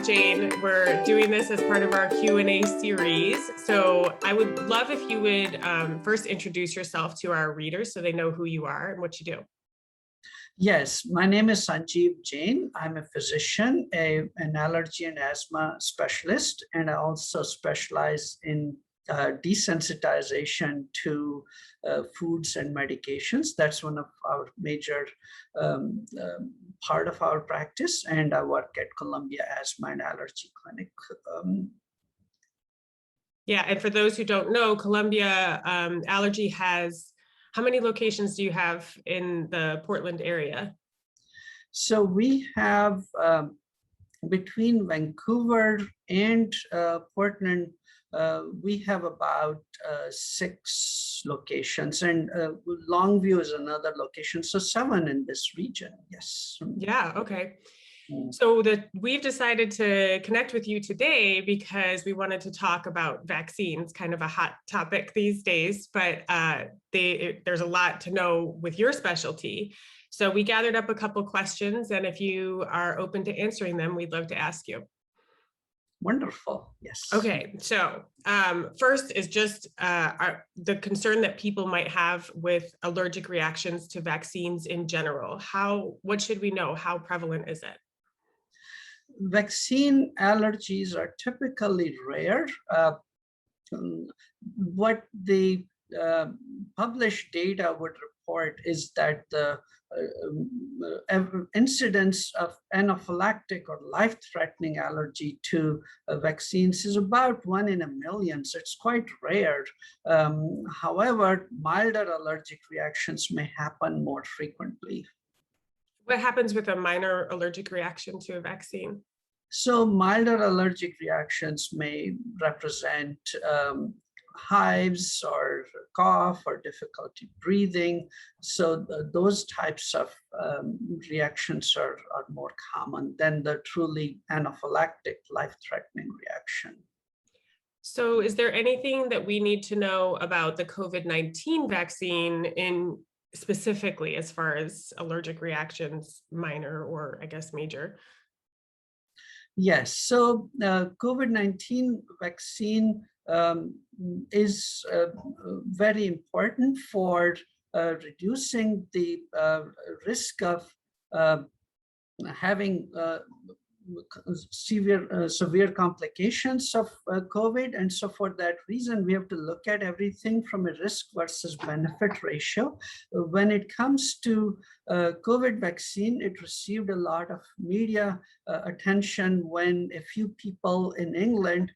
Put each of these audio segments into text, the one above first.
Jain. We're doing this as part of our Q&A series. So I would love if you would first introduce yourself to our readers so they know who you are and what you do. Yes, my name is Sanjeev Jain. I'm a physician, an allergy and asthma specialist, and I also specialize in desensitization to foods and medications. That's one of our major part of our practice, and I work at Columbia Asthma and Allergy Clinic. Yeah, and for those who don't know, Columbia Allergy has, how many locations do you have in the Portland area? So we have between Vancouver and Portland, we have about 6 locations, and Longview is another location, so 7 in this region. Yes. Yeah, okay. So we've decided to connect with you today because we wanted to talk about vaccines, kind of a hot topic these days, but there's a lot to know with your specialty. So we gathered up a couple questions, and if you are open to answering them, we'd love to ask you. Wonderful. Yes. Okay, so first is just the concern that people might have with allergic reactions to vaccines in general. What should we know? How prevalent is it? Vaccine allergies are typically rare. What the published data would report is that the incidence of anaphylactic or life-threatening allergy to vaccines is about 1 in a million, so it's quite rare. However, milder allergic reactions may happen more frequently. What happens with a minor allergic reaction to a vaccine? So milder allergic reactions may represent hives or cough or difficulty breathing. So those types of reactions are more common than the truly anaphylactic life-threatening reaction. So is there anything that we need to know about the COVID-19 vaccine specifically as far as allergic reactions, minor or I guess major? Yes, so COVID-19 vaccine is very important for reducing the risk of having severe complications of COVID. And so for that reason, we have to look at everything from a risk versus benefit ratio. When it comes to COVID vaccine, it received a lot of media attention when a few people in England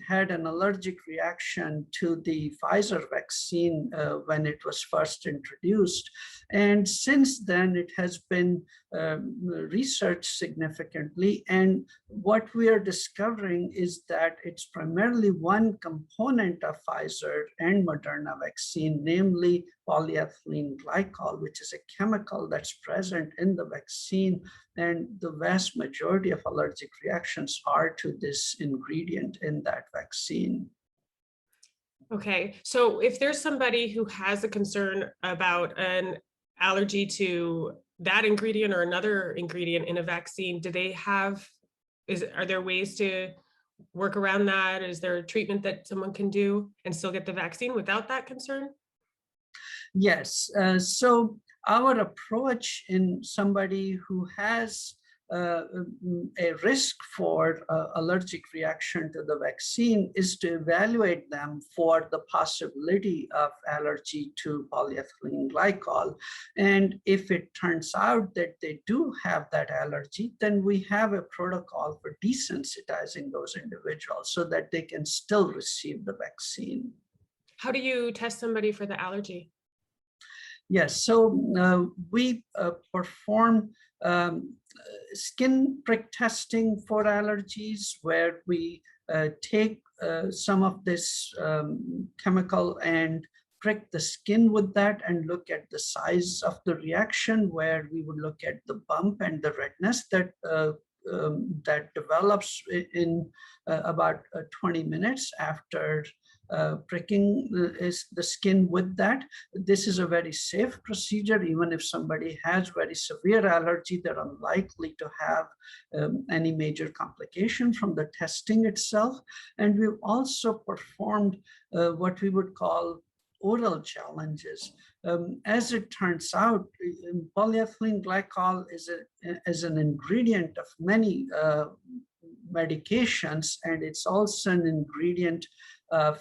had an allergic reaction to the Pfizer vaccine when it was first introduced. And since then, it has been researched significantly. And what we are discovering is that it's primarily one component of Pfizer and Moderna vaccine, namely polyethylene glycol, which is a chemical that's present in the vaccine. And the vast majority of allergic reactions are to this ingredient in that vaccine. Okay, so if there's somebody who has a concern about an allergy to that ingredient or another ingredient in a vaccine, are there ways to work around that? Is there a treatment that someone can do and still get the vaccine without that concern? Yes, so our approach in somebody who has a risk for allergic reaction to the vaccine is to evaluate them for the possibility of allergy to polyethylene glycol. And if it turns out that they do have that allergy, then we have a protocol for desensitizing those individuals so that they can still receive the vaccine. How do you test somebody for the allergy? Yes, so we perform skin prick testing for allergies, where we take some of this chemical and prick the skin with that and look at the size of the reaction, where we would look at the bump and the redness that that develops in about 20 minutes after pricking the skin with that. This is a very safe procedure. Even if somebody has very severe allergy, they're unlikely to have any major complication from the testing itself. And we've also performed what we would call oral challenges. As it turns out, polyethylene glycol is an ingredient of many medications, and it's also an ingredient of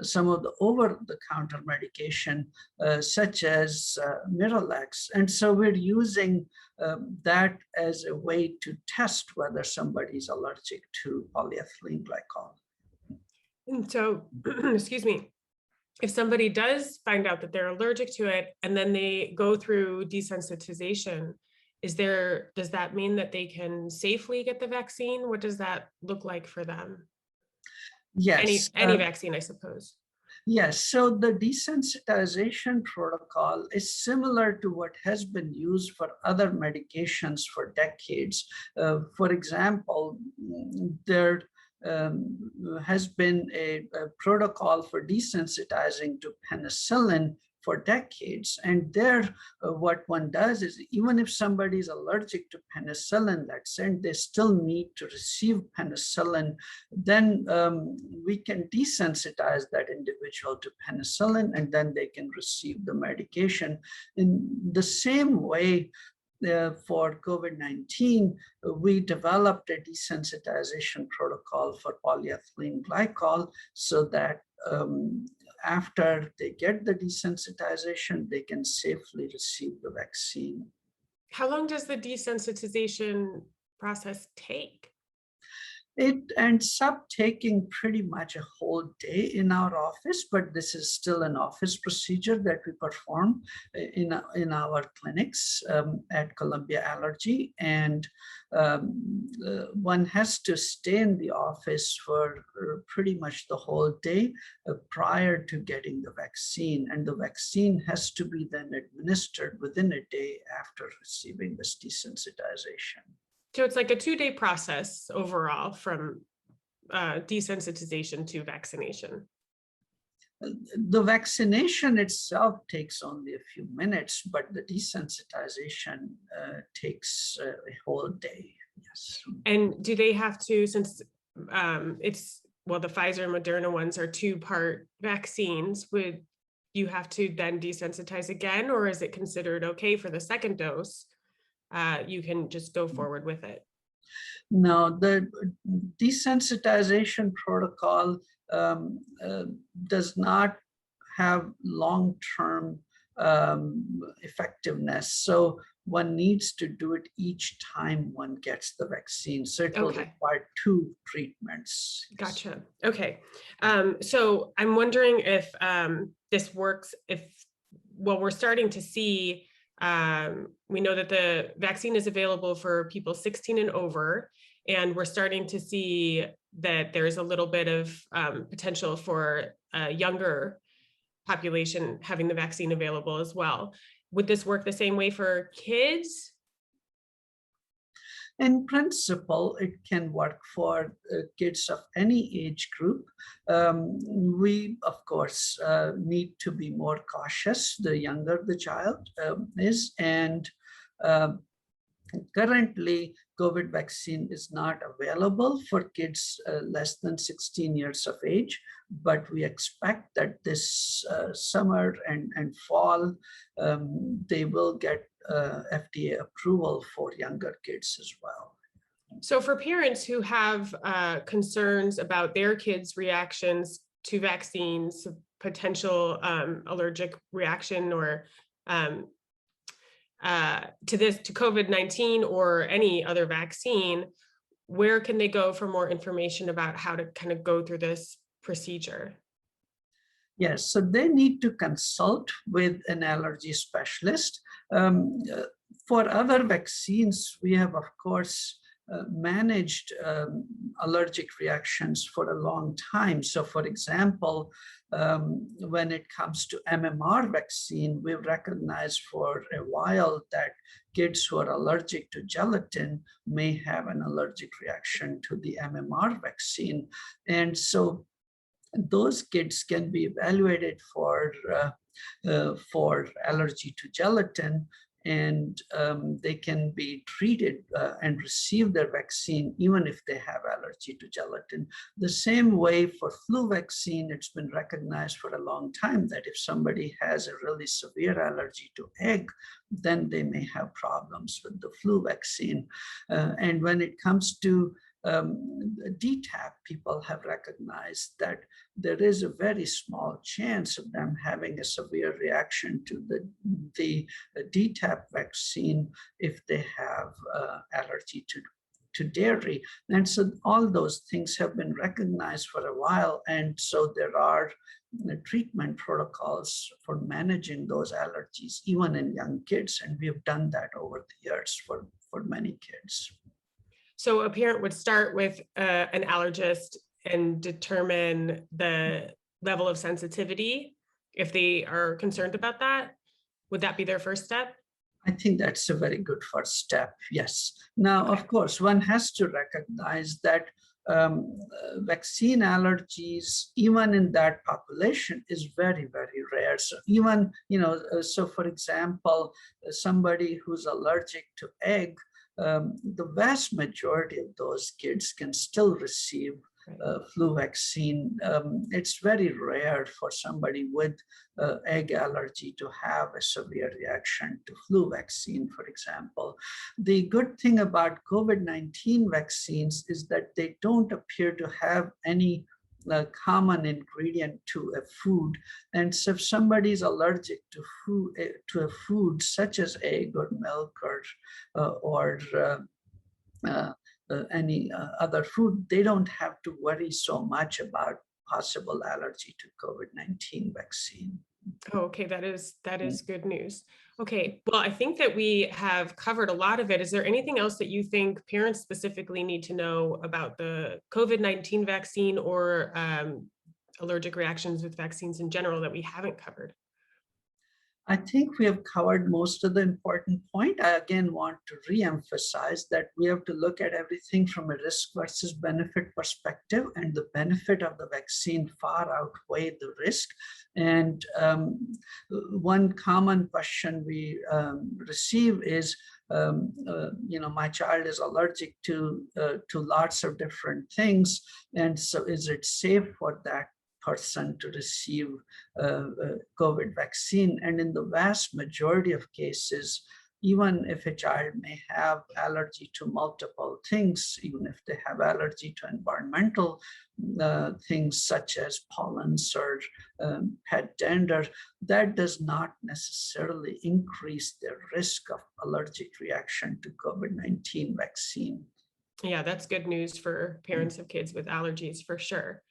some of the over-the-counter medication, such as Miralax. And so we're using that as a way to test whether somebody's allergic to polyethylene glycol. And so, excuse me, if somebody does find out that they're allergic to it and then they go through desensitization, does that mean that they can safely get the vaccine? What does that look like for them? Yes. Any vaccine, I suppose. Yes, so the desensitization protocol is similar to what has been used for other medications for decades. For example, there has been a protocol for desensitizing to penicillin for decades. And there, what one does is, even if somebody is allergic to penicillin, let's say, and they still need to receive penicillin, then we can desensitize that individual to penicillin, and then they can receive the medication. In the same way, for COVID-19, we developed a desensitization protocol for polyethylene glycol so that after they get the desensitization, they can safely receive the vaccine. How long does the desensitization process take? It ends up taking pretty much a whole day in our office, but this is still an office procedure that we perform in our clinics at Columbia Allergy. And one has to stay in the office for pretty much the whole day prior to getting the vaccine. And the vaccine has to be then administered within a day after receiving this desensitization. So it's like a 2-day process overall from desensitization to vaccination. The vaccination itself takes only a few minutes, but the desensitization takes a whole day. Yes. And do they have to, since the Pfizer and Moderna ones are 2-part vaccines, would you have to then desensitize again, or is it considered okay for the second dose? You can just go forward with it? No, the desensitization protocol does not have long-term effectiveness. So one needs to do it each time one gets the vaccine. So it will require 2 treatments. Gotcha. Okay. So I'm wondering if this works, we're starting to see, we know that the vaccine is available for people 16 and over, and we're starting to see that there's a little bit of potential for a younger population having the vaccine available as well. Would this work the same way for kids? In principle, it can work for kids of any age group. We, of course, need to be more cautious the younger the child is. And currently, COVID vaccine is not available for kids less than 16 years of age, but we expect that this summer and fall, they will get FDA approval for younger kids as well. So for parents who have concerns about their kids' reactions to vaccines, potential allergic reaction or to COVID-19 or any other vaccine, where can they go for more information about how to kind of go through this procedure? Yes, so they need to consult with an allergy specialist. For other vaccines, we have, of course, managed allergic reactions for a long time. So for example, when it comes to MMR vaccine, we've recognized for a while that kids who are allergic to gelatin may have an allergic reaction to the MMR vaccine. And so those kids can be evaluated for allergy to gelatin, and they can be treated and receive their vaccine even if they have allergy to gelatin. The same way for flu vaccine, it's been recognized for a long time that if somebody has a really severe allergy to egg, then they may have problems with the flu vaccine. And when it comes to DTaP, people have recognized that there is a very small chance of them having a severe reaction to the DTaP vaccine if they have allergy to dairy. And so all those things have been recognized for a while. And so there are treatment protocols for managing those allergies, even in young kids. And we have done that over the years for many kids. So a parent would start with an allergist and determine the level of sensitivity if they are concerned about that. Would that be their first step? I think that's a very good first step, yes. Now, of course, one has to recognize that vaccine allergies, even in that population, is very, very rare. So even, so for example, somebody who's allergic to egg, the vast majority of those kids can still receive flu vaccine. It's very rare for somebody with egg allergy to have a severe reaction to flu vaccine, for example. The good thing about COVID-19 vaccines is that they don't appear to have any common ingredient to a food. And so if somebody is allergic to a food such as egg or milk or any other food, they don't have to worry so much about possible allergy to COVID-19 vaccine. Oh, okay, that is good news. Okay, well, I think that we have covered a lot of it. Is there anything else that you think parents specifically need to know about the COVID-19 vaccine or allergic reactions with vaccines in general that we haven't covered? I think we have covered most of the important point. I again want to re-emphasize that we have to look at everything from a risk versus benefit perspective, and the benefit of the vaccine far outweigh the risk. And one common question we receive is, my child is allergic to lots of different things, and so is it safe for that person to receive COVID vaccine? And in the vast majority of cases, even if a child may have allergy to multiple things, even if they have allergy to environmental things such as pollens or pet dander, that does not necessarily increase their risk of allergic reaction to COVID-19 vaccine. Yeah, that's good news for parents of kids with allergies for sure.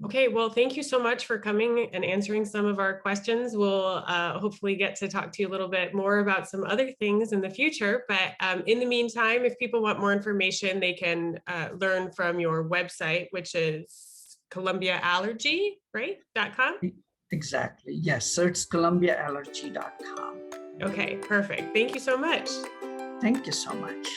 Okay, well, thank you so much for coming and answering some of our questions. We'll hopefully get to talk to you a little bit more about some other things in the future. But in the meantime, if people want more information, they can learn from your website, which is Columbia Allergy, right? .com? Exactly. Yes. So it's columbiaallergy.com. Okay, perfect. Thank you so much. Thank you so much.